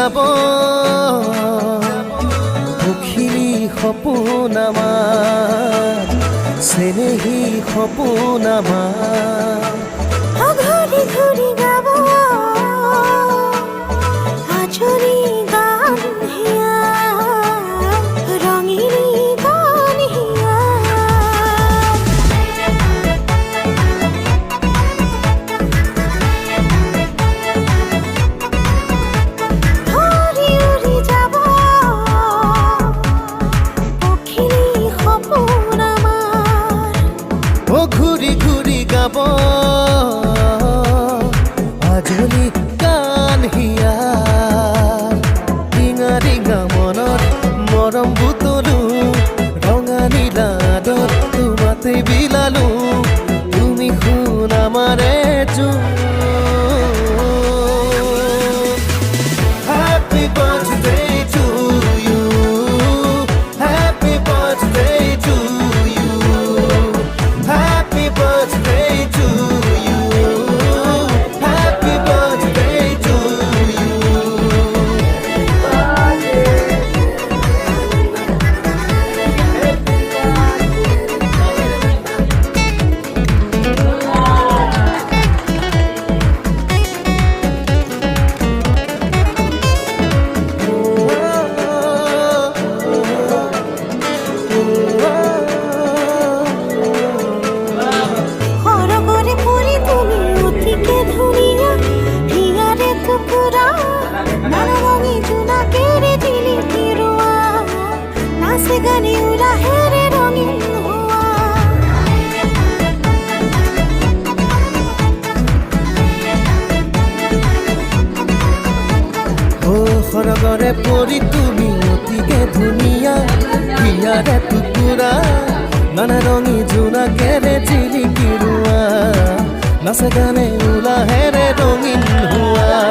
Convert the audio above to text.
গাব দুখিনী সপোন আমাৰ চেনেহী সপোন আমাৰ ঘূৰি ঘূৰি গাব আজৰি গান হিয়া ৰঙিনী গান হিয়া উৰি উৰি যাব পখিলী সপোন আমাৰ ঘূৰি ঘূৰি গাব আজলি গান হিয়া ৰিঙা ৰিঙা মনত মৰম বুটলো ৰঙা নীলাদত তোমাতে বিলালো তুমি শুন আমাৰে Happy birthday to you. Happy birthday to you. Happy birthday to you. Happy birthday to you. সৰগৰে পৰি তুমি অতিকে ধুনীয়া হিয়াৰে টুকুৰা নাৰঙি জোনাকেৰে দিলি তিৰুৱা নাচে গানে উলাহেৰে ৰঙীন হোৱা সৰগৰে পৰি তুমি অতিকে ধুনীয়া হিয়াৰে টুকুৰা নানা ৰঙী জোনাকেৰে জিলিকি ৰোৱা নাচে গানে উলাহেৰে ৰঙীন হোৱা